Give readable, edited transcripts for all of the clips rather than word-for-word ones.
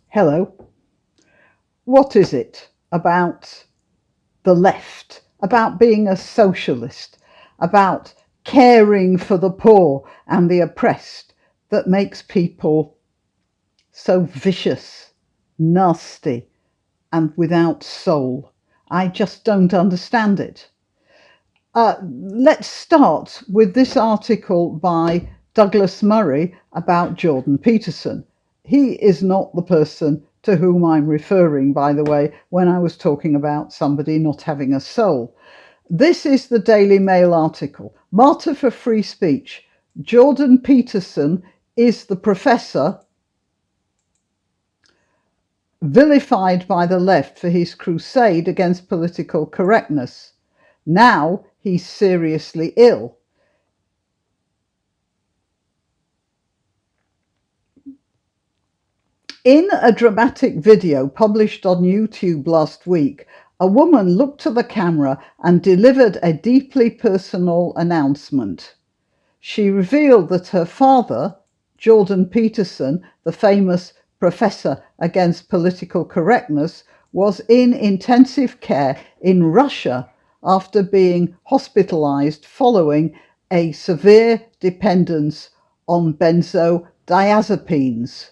Hello. What is it about the left, about being a socialist, about caring for the poor and the oppressed that makes people so vicious, nasty, and without soul? I just don't understand it. Let's start with this article by Douglas Murray about Jordan Peterson. He is not the person to whom I'm referring, by the way, when I was talking about somebody not having a soul. This is the Daily Mail article. Martyr for free speech. Jordan Peterson is the professor vilified by the left for his crusade against political correctness. Now he's seriously ill. In a dramatic video published on YouTube last week, a woman looked to the camera and delivered a deeply personal announcement. She revealed that her father, Jordan Peterson, the famous professor against political correctness, was in intensive care in Russia after being hospitalized following a severe dependence on benzodiazepines,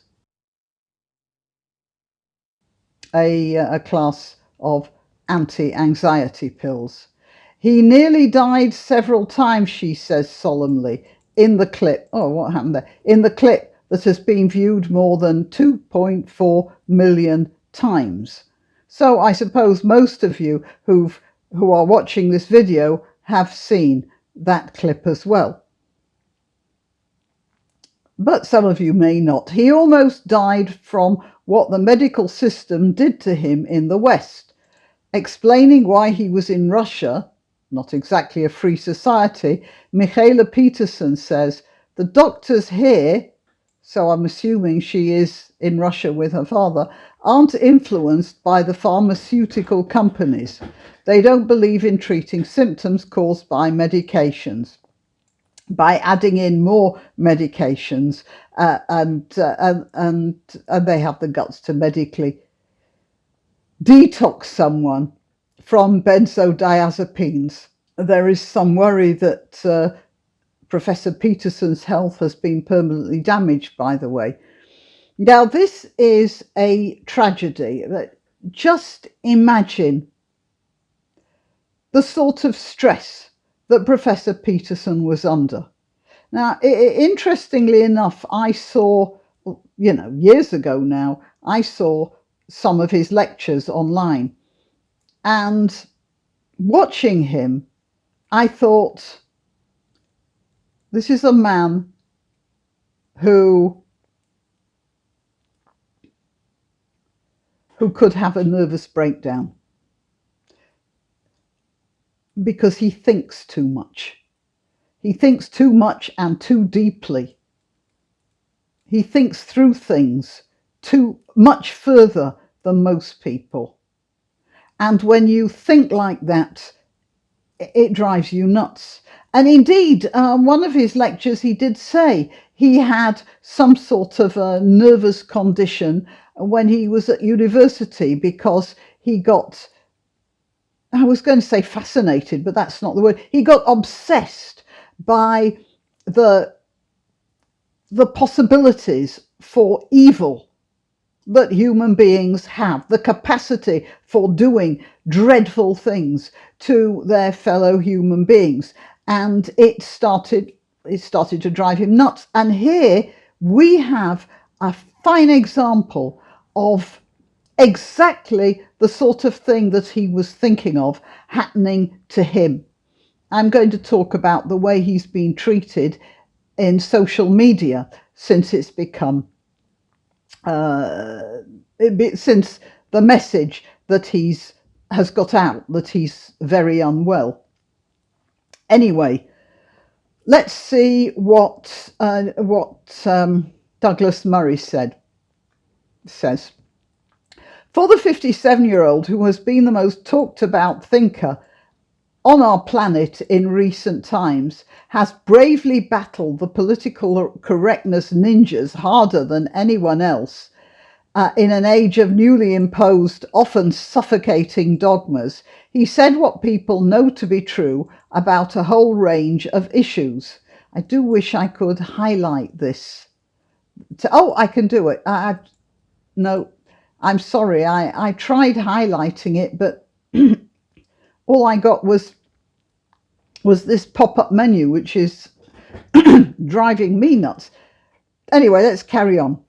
a class of anti-anxiety pills. He nearly died several times, she says solemnly in the clip. Oh, what happened there? In the clip that has been viewed more than 2.4 million times. So I suppose most of you who are watching this video have seen that clip as well. But some of you may not. He almost died from what the medical system did to him in the West. Explaining why he was in Russia, not exactly a free society, Michaela Peterson says, the doctors here, so I'm assuming she is in Russia with her father, aren't influenced by the pharmaceutical companies. They don't believe in treating symptoms caused by medications, by adding in more medications, and they have the guts to medically detox someone from benzodiazepines. There is some worry that Professor Peterson's health has been permanently damaged, by the way. Now, this is a tragedy. Just imagine the sort of stress that Professor Peterson was under. Now, interestingly enough, I saw, years ago now, I saw some of his lectures online. And watching him, I thought, this is a man who could have a nervous breakdown because he thinks too much. He thinks too much and too deeply. He thinks through things too much further than most people. And when you think like that, it drives you nuts. And indeed, one of his lectures, he did say he had some sort of a nervous condition when he was at university because he got, I was going to say fascinated, but that's not the word. He got obsessed by the possibilities for evil that human beings have, the capacity for doing dreadful things to their fellow human beings. And it started to drive him nuts. And here we have a fine example of exactly the sort of thing that he was thinking of happening to him. I'm going to talk about the way he's been treated in social media since it's become since the message that has got out that he's very unwell. Anyway, let's see what Douglas Murray says. For the 57-year-old who has been the most talked about thinker on our planet in recent times, has bravely battled the political correctness ninjas harder than anyone else, in an age of newly imposed, often suffocating dogmas, he said what people know to be true about a whole range of issues. I do wish I could highlight this. Oh, I can do it. No, I'm sorry. I tried highlighting it, but all I got was this pop-up menu, which is driving me nuts. Anyway, let's carry on.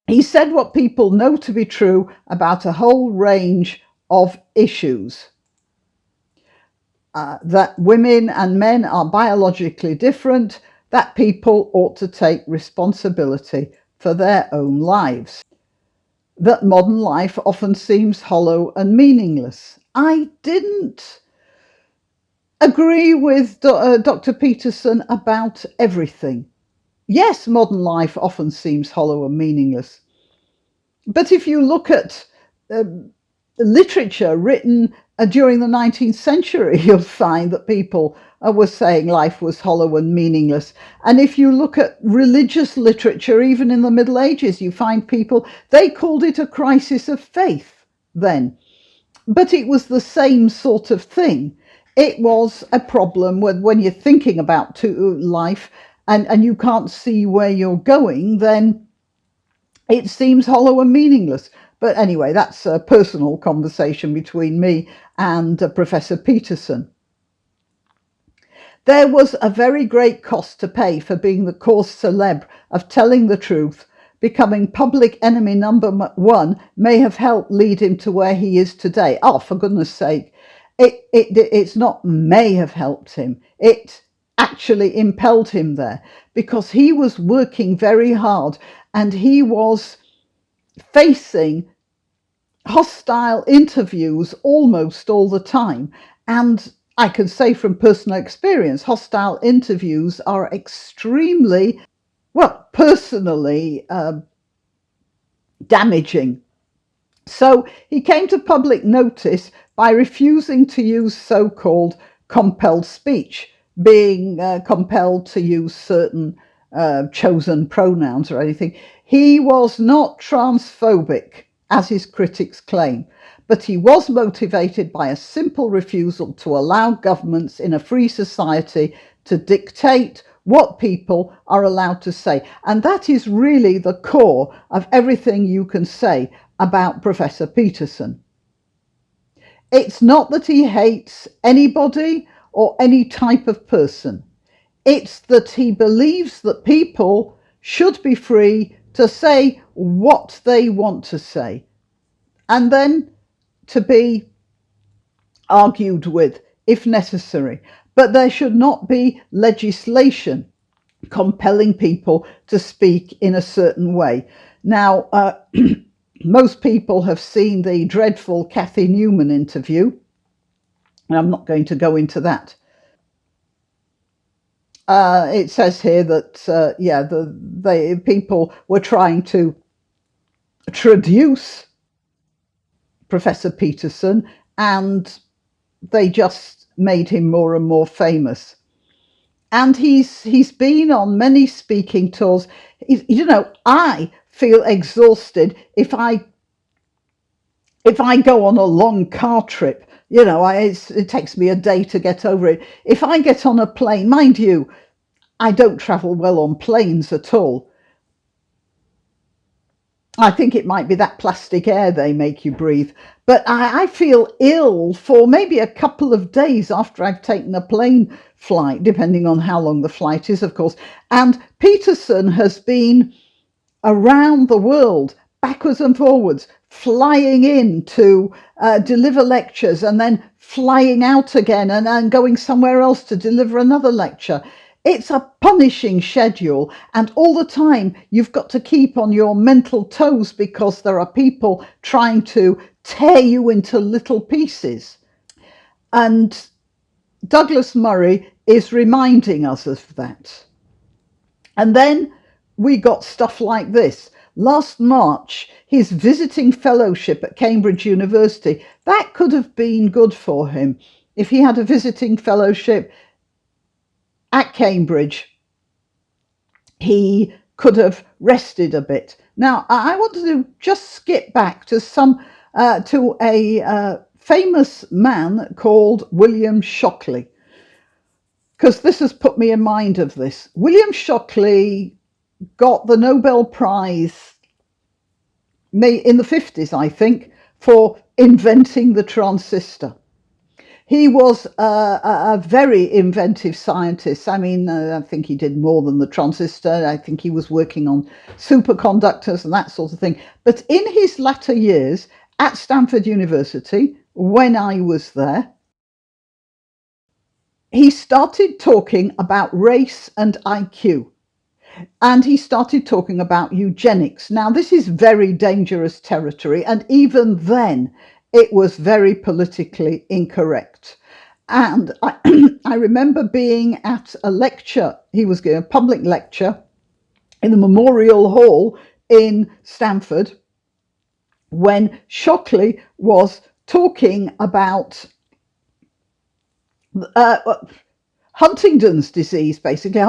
He said what people know to be true about a whole range of issues. That women and men are biologically different, that people ought to take responsibility for their own lives, that modern life often seems hollow and meaningless. I didn't agree with Dr. Peterson about everything. Yes, modern life often seems hollow and meaningless. But if you look at literature written during the 19th century, you'll find that people were saying life was hollow and meaningless. And if you look at religious literature, even in the Middle Ages, you find people, they called it a crisis of faith then. But it was the same sort of thing. It was a problem when you're thinking about life and you can't see where you're going, then it seems hollow and meaningless. But anyway, that's a personal conversation between me and Professor Peterson. There was a very great cost to pay for being the cause célèbre of telling the truth. Becoming public enemy number one may have helped lead him to where he is today. Oh, for goodness sake. It's not may have helped him. It actually impelled him there, because he was working very hard and he was facing hostile interviews almost all the time. And I can say from personal experience, hostile interviews are extremely, well, personally damaging. So he came to public notice by refusing to use so-called compelled speech, being compelled to use certain chosen pronouns or anything. He was not transphobic, as his critics claim, but he was motivated by a simple refusal to allow governments in a free society to dictate what people are allowed to say. And that is really the core of everything you can say about Professor Peterson. It's not that he hates anybody or any type of person. It's that he believes that people should be free to say what they want to say, and then to be argued with if necessary. But there should not be legislation compelling people to speak in a certain way. Now, most people have seen the dreadful Cathy Newman interview, and I'm not going to go into that. It says here that, the people were trying to traduce Professor Peterson, and they just made him more and more famous. And he's been on many speaking tours. I feel exhausted if I go on a long car trip. It takes me a day to get over it. If I get on a plane, mind you, I don't travel well on planes at all. I think it might be that plastic air they make you breathe. But I feel ill for maybe a couple of days after I've taken a plane flight, depending on how long the flight is, of course. And Peterson has been around the world, backwards and forwards, flying in to deliver lectures and then flying out again and going somewhere else to deliver another lecture. It's a punishing schedule, and all the time you've got to keep on your mental toes because there are people trying to tear you into little pieces. And Douglas Murray is reminding us of that. And then we got stuff like this. Last March, his visiting fellowship at Cambridge University, that could have been good for him. If he had a visiting fellowship at Cambridge, he could have rested a bit. Now, I want to just skip back to a famous man called William Shockley, because this has put me in mind of this. William Shockley got the Nobel Prize in the 50s, I think, for inventing the transistor. He was a very inventive scientist. I mean, I think he did more than the transistor. I think he was working on superconductors and that sort of thing. But in his latter years at Stanford University, when I was there, he started talking about race and IQ. And he started talking about eugenics. Now, this is very dangerous territory, and even then, it was very politically incorrect. And I remember being at a lecture, he was giving a public lecture in the Memorial Hall in Stanford, when Shockley was talking about Huntington's disease. Basically,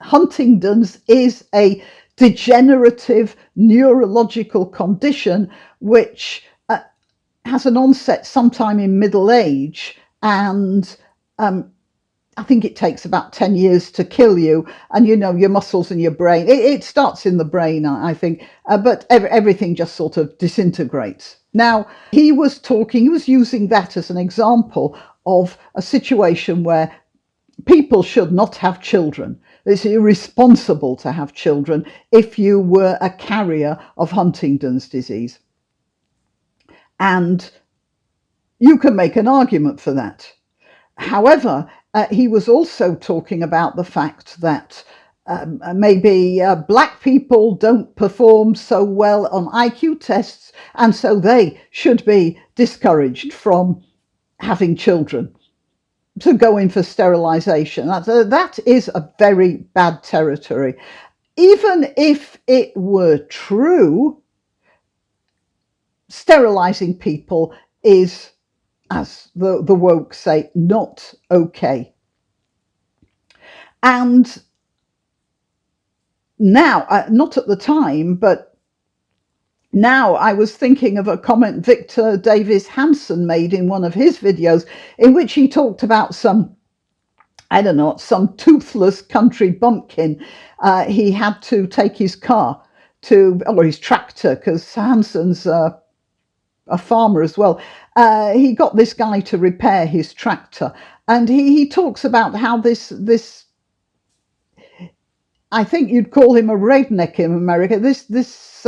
Huntington's is a degenerative neurological condition which has an onset sometime in middle age, and I think it takes about 10 years to kill you. And your muscles and your brain, it starts in the brain, I think, but everything just sort of disintegrates. Now, he was using that as an example of a situation where people should not have children. It's irresponsible to have children if you were a carrier of Huntington's disease. And you can make an argument for that. However, he was also talking about the fact that maybe black people don't perform so well on IQ tests, and so they should be discouraged from having children, to go in for sterilization. That is a very bad territory. Even if it were true, sterilizing people is, as the woke say, not okay. And now, not at the time, but now I was thinking of a comment Victor Davis Hanson made in one of his videos, in which he talked about some toothless country bumpkin. He had to take his car or his tractor, because Hanson's a farmer as well. He got this guy to repair his tractor, and he talks about how this I think you'd call him a redneck in America. This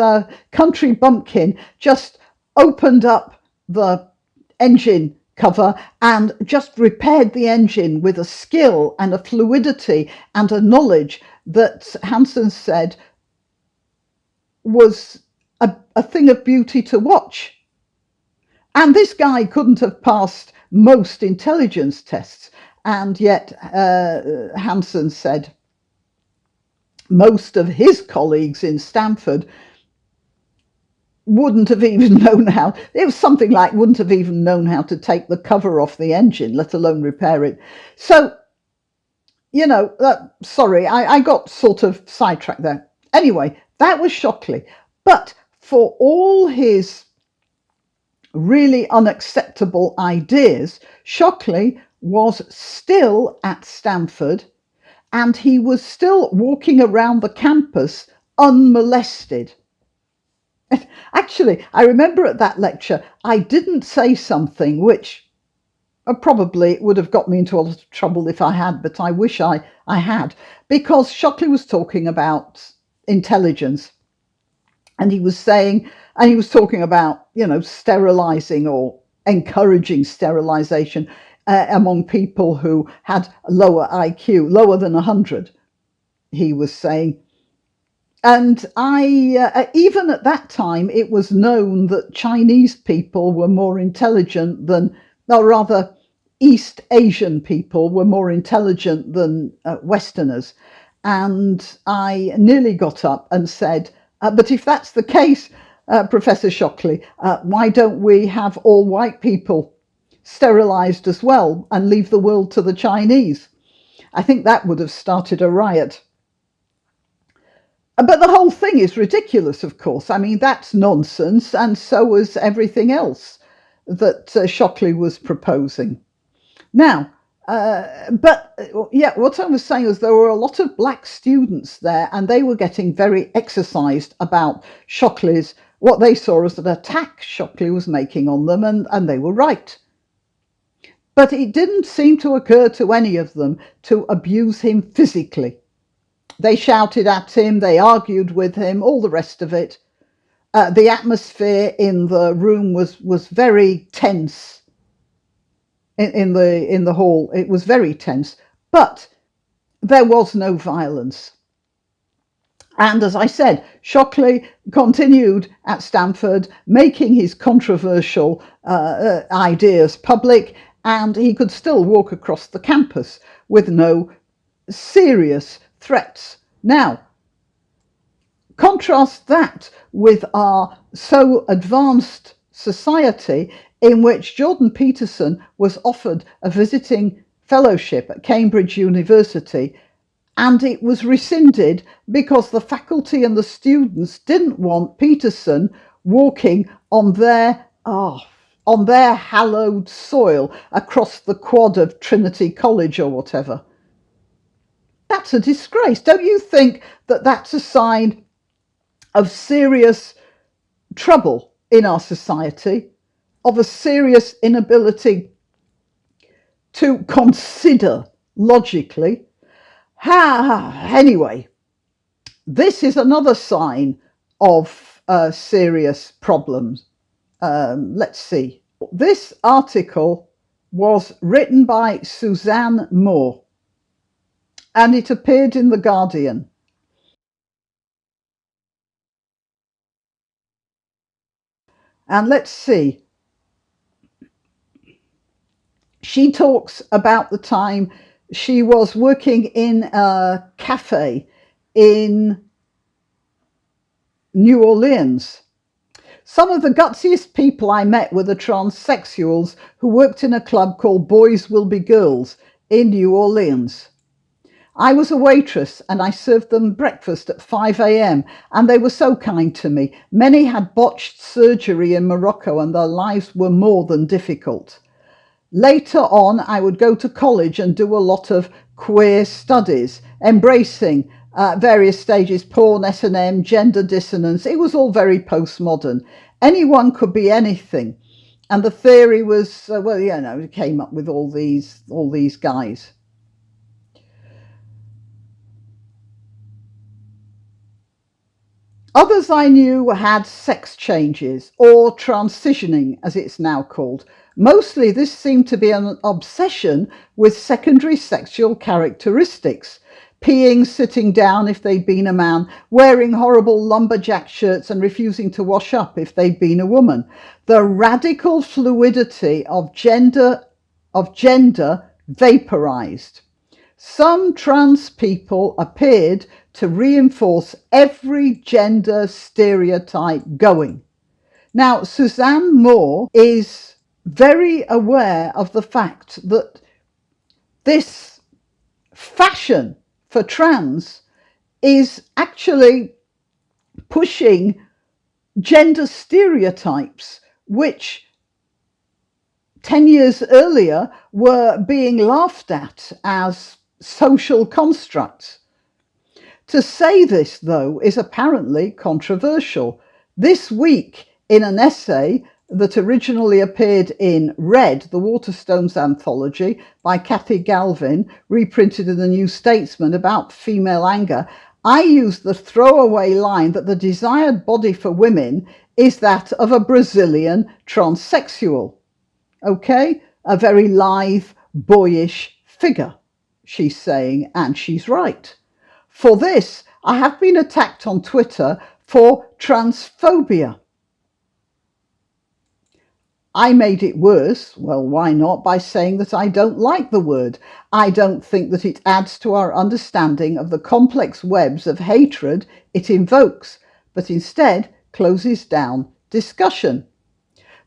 country bumpkin just opened up the engine cover and just repaired the engine with a skill and a fluidity and a knowledge that Hanson said was a thing of beauty to watch. And this guy couldn't have passed most intelligence tests, and yet Hanson said most of his colleagues in Stanford wouldn't have even known how. It was something like wouldn't have even known how to take the cover off the engine, let alone repair it. So, sorry, I got sort of sidetracked there. Anyway, that was Shockley. But for all his really unacceptable ideas, Shockley was still at Stanford, and he was still walking around the campus unmolested. Actually, I remember at that lecture, I didn't say something which probably would have got me into a lot of trouble if I had, but I wish I had, because Shockley was talking about intelligence, and he was talking about, sterilizing or encouraging sterilization among people who had lower IQ, lower than 100, he was saying. And even at that time, it was known that Chinese people were more intelligent than, or rather, East Asian people were more intelligent than Westerners. And I nearly got up and said, but if that's the case, Professor Shockley, why don't we have all white people sterilized as well and leave the world to the Chinese? I think that would have started a riot. But the whole thing is ridiculous, of course. I mean, that's nonsense, and so was everything else that Shockley was proposing. Now, yeah, what I was saying was there were a lot of black students there, and they were getting very exercised about Shockley's, what they saw as an attack Shockley was making on them, and they were right. But it didn't seem to occur to any of them to abuse him physically. They shouted at him, they argued with him, all the rest of it. The atmosphere in the room was very tense. In the hall, it was very tense, but there was no violence. And as I said, Shockley continued at Stanford, making his controversial ideas public, and he could still walk across the campus with no serious threats. Now, contrast that with our so advanced society in which Jordan Peterson was offered a visiting fellowship at Cambridge University, and it was rescinded because the faculty and the students didn't want Peterson walking on their hallowed soil across the quad of Trinity College or whatever. That's a disgrace. Don't you think that that's a sign of serious trouble in our society, of a serious inability to consider logically? Anyway, this is another sign of serious problems. Let's see. This article was written by Suzanne Moore, and it appeared in The Guardian. And let's see. She talks about the time she was working in a cafe in New Orleans. Some of the gutsiest people I met were the transsexuals who worked in a club called Boys Will Be Girls in New Orleans. I was a waitress and I served them breakfast at 5 a.m. and they were so kind to me. Many had botched surgery in Morocco and their lives were more than difficult. Later on, I would go to college and do a lot of queer studies, embracing various stages, porn, S&M, gender dissonance. It was all very postmodern. Anyone could be anything. And the theory was, it came up with all these guys. Others I knew had sex changes, or transitioning as it's now called. Mostly this seemed to be an obsession with secondary sexual characteristics. Peeing, sitting down if they'd been a man, wearing horrible lumberjack shirts and refusing to wash up if they'd been a woman. The radical fluidity of gender vaporized. Some trans people appeared to reinforce every gender stereotype going. Now, Suzanne Moore is very aware of the fact that this fashion for trans is actually pushing gender stereotypes which 10 years earlier were being laughed at as social constructs. To say this, though, is apparently controversial. This week, in an essay that originally appeared in Red, the Waterstones anthology by Kathy Galvin, reprinted in the New Statesman, about female anger, I used the throwaway line that the desired body for women is that of a Brazilian transsexual. Okay? A very lithe, boyish figure, she's saying, and she's right. For this, I have been attacked on Twitter for transphobia. I made it worse, well, why not, by saying that I don't like the word. I don't think that it adds to our understanding of the complex webs of hatred it invokes, but instead closes down discussion.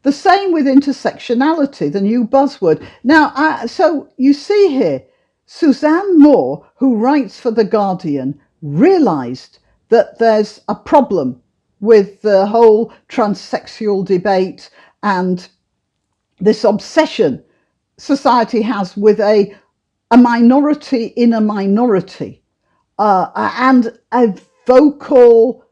The same with intersectionality, the new buzzword. Now, so you see here, Suzanne Moore, who writes for The Guardian, realised that there's a problem with the whole transsexual debate and this obsession society has with a minority in a minority, and a vocal,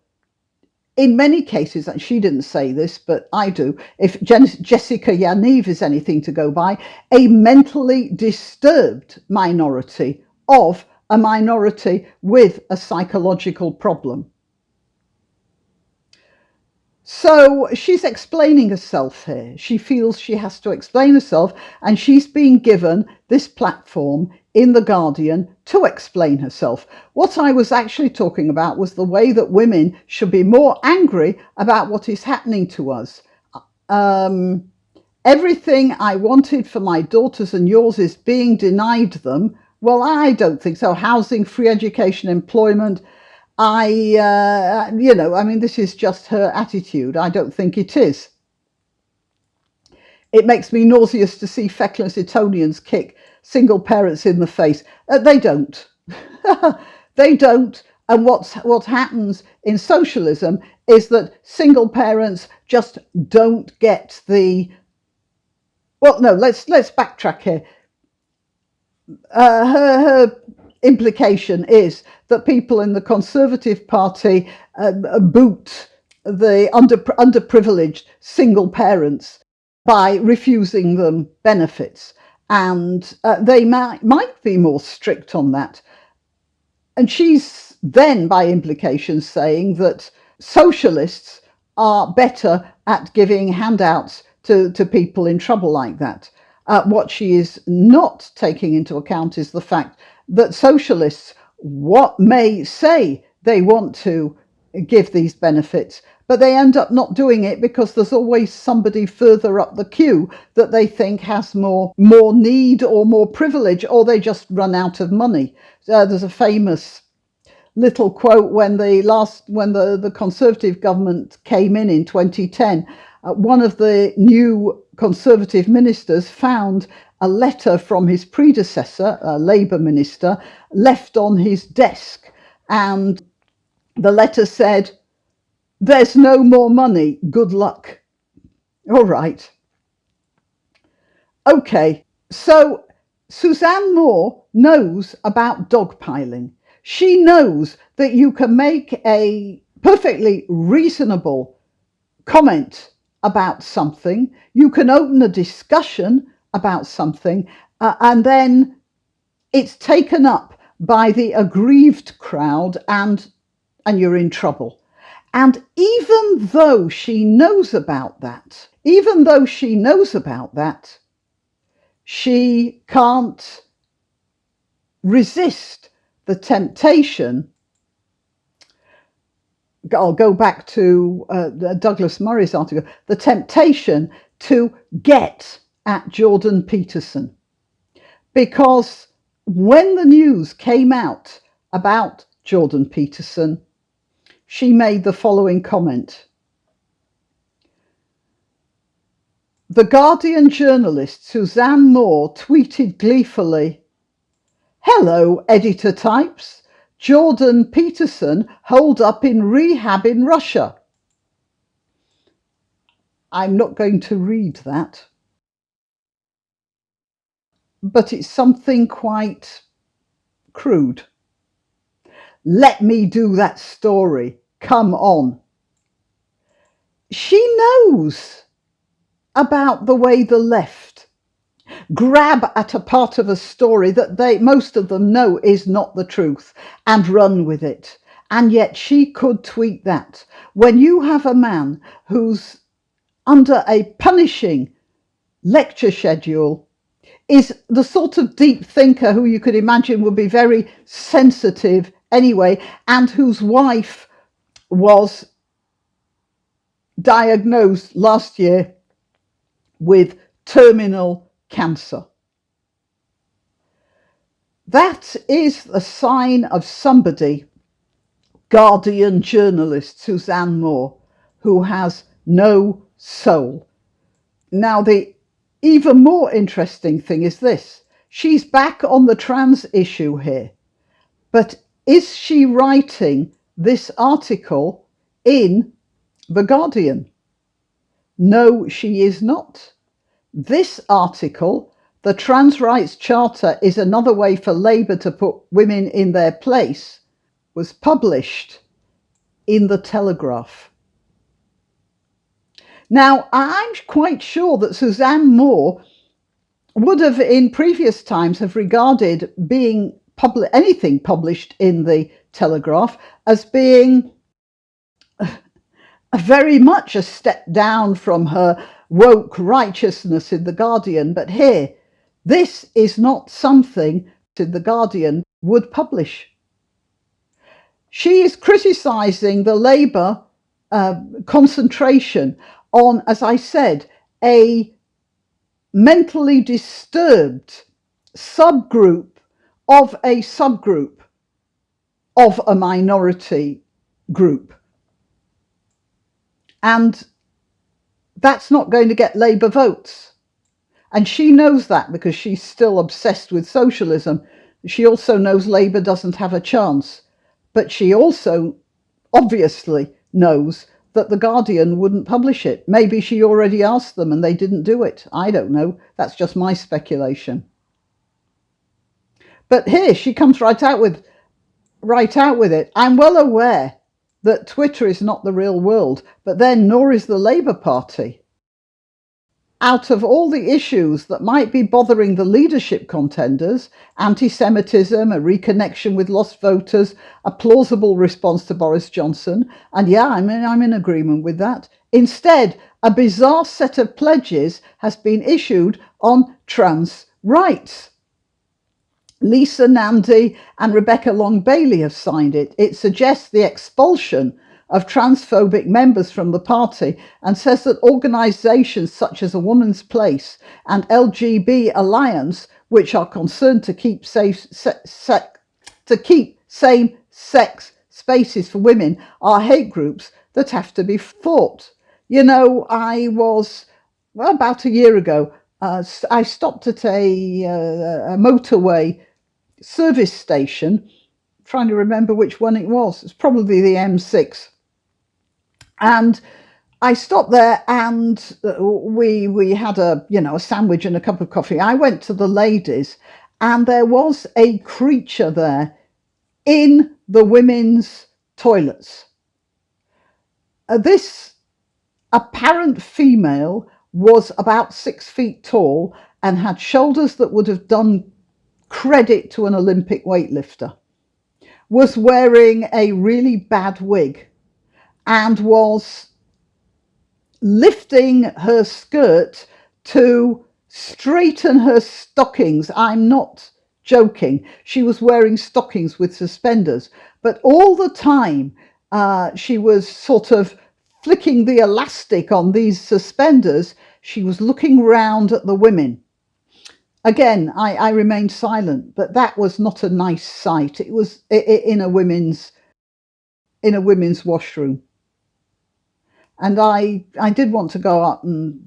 in many cases, and she didn't say this, but I do, if Jessica Yaniv is anything to go by, a mentally disturbed minority of a minority with a psychological problem. So she's explaining herself here. She feels she has to explain herself, and she's been given this platform in The Guardian to explain herself. What I was actually talking about was the way that women should be more angry about what is happening to us. Everything I wanted for my daughters and yours is being denied them. Well, I don't think so. Housing, free education, employment. I mean, this is just her attitude. I don't think it is. It makes me nauseous to see feckless Etonians kick single parents in the face. They don't. They don't. And what happens in socialism is that single parents just don't get the... Well, no, let's backtrack here. Her implication is that people in the Conservative Party boot the underprivileged single parents by refusing them benefits, and they might be more strict on that. And she's then, by implication, saying that socialists are better at giving handouts to people in trouble like that. What she is not taking into account is the fact that socialists may say they want to give these benefits, but they end up not doing it because there's always somebody further up the queue that they think has more need or more privilege, or they just run out of money. There's a famous little quote when the Conservative government came in 2010. One of the new Conservative ministers found a letter from his predecessor, a Labour minister, left on his desk, and the letter said, "There's no more money, good luck." All right. Okay, so Suzanne Moore knows about dogpiling. She knows that you can make a perfectly reasonable comment about something, you can open a discussion about something, and then it's taken up by the aggrieved crowd, and you're in trouble. And even though she knows about that, she can't resist the temptation. I'll go back to Douglas Murray's article, the temptation to get at Jordan Peterson. Because when the news came out about Jordan Peterson, she made the following comment. The Guardian journalist Suzanne Moore tweeted gleefully, "Hello, editor types. Jordan Peterson holed up in rehab in Russia." I'm not going to read that, but it's something quite crude. Let me do that story. Come on. She knows about the way the left grab at a part of a story that most of them know is not the truth and run with it. And yet she could tweet that. When you have a man who's under a punishing lecture schedule, is the sort of deep thinker who you could imagine would be very sensitive anyway, and whose wife was diagnosed last year with terminal cancer. That is a sign of somebody, Guardian journalist Suzanne Moore, who has no soul. Now, the even more interesting thing is this. She's back on the trans issue here, but is she writing this article in The Guardian. No, she is not. This article, "The Trans Rights Charter is another way for Labour to put women in their place," was published in The Telegraph. Now, I'm quite sure that Suzanne Moore would have in previous times have regarded being anything published in The Telegraph as being very much a step down from her woke righteousness in The Guardian. But here, this is not something that The Guardian would publish. She is criticising the Labour concentration on, as I said, a mentally disturbed subgroup of a subgroup of a minority group. And that's not going to get Labour votes. And she knows that because she's still obsessed with socialism. She also knows Labour doesn't have a chance. But she also obviously knows that The Guardian wouldn't publish it. Maybe she already asked them and they didn't do it. I don't know. That's just my speculation. But here she comes right out with it. I'm well aware that Twitter is not the real world, but then nor is the Labour Party. Out of all the issues that might be bothering the leadership contenders, anti-Semitism, a reconnection with lost voters, a plausible response to Boris Johnson, and yeah, I'm in agreement with that. Instead, a bizarre set of pledges has been issued on trans rights. Lisa Nandy and Rebecca Long-Bailey have signed it. It suggests the expulsion of transphobic members from the party and says that organisations such as A Woman's Place and LGB Alliance, which are concerned to keep same-sex spaces for women, are hate groups that have to be fought. You know, I was, about a year ago, I stopped at a motorway service station, trying to remember which one it was. It's probably the M6. And I stopped there and we had a sandwich and a cup of coffee. I went to the ladies and there was a creature there in the women's toilets. This apparent female was about 6 feet tall and had shoulders that would have done credit to an Olympic weightlifter, was wearing a really bad wig and was lifting her skirt to straighten her stockings. I'm not joking. She was wearing stockings with suspenders, but all the time she was sort of flicking the elastic on these suspenders. She was looking round at the women. Again, I remained silent, but that was not a nice sight. It was in a women's washroom. And I did want to go up and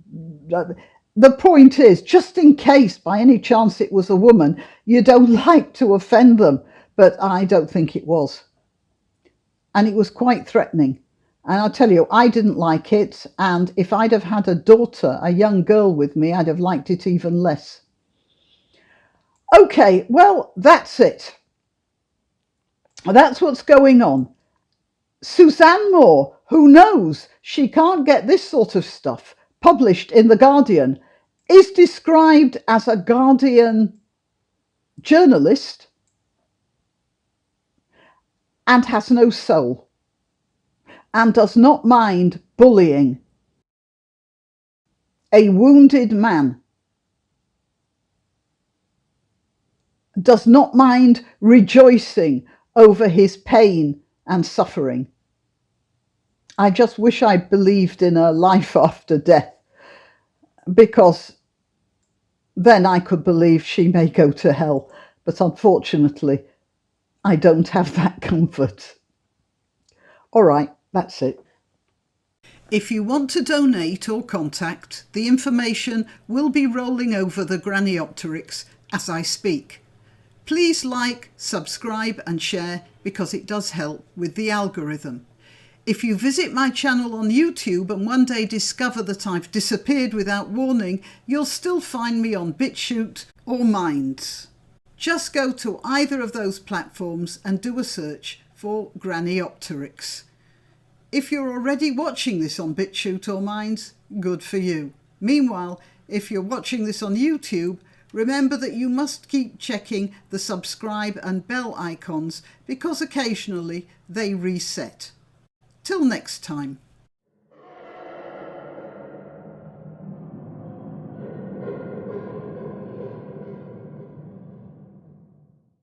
the point is, just in case by any chance it was a woman, you don't like to offend them, but I don't think it was. And it was quite threatening. And I'll tell you, I didn't like it. And if I'd have had a daughter, a young girl with me, I'd have liked it even less. Okay, well, that's it. That's what's going on. Suzanne Moore, who knows she can't get this sort of stuff published in The Guardian, is described as a Guardian journalist and has no soul and does not mind bullying a wounded man, does not mind rejoicing over his pain and suffering. I just wish I believed in a life after death, because then I could believe she may go to hell. But unfortunately, I don't have that comfort. All right, that's it. If you want to donate or contact, the information will be rolling over the Graniopteryx as I speak. Please like, subscribe and share because it does help with the algorithm. If you visit my channel on YouTube and one day discover that I've disappeared without warning, you'll still find me on BitChute or Minds. Just go to either of those platforms and do a search for Grannyopteryx. If you're already watching this on BitChute or Minds, good for you. Meanwhile, if you're watching this on YouTube, remember that you must keep checking the subscribe and bell icons because occasionally they reset. Till next time.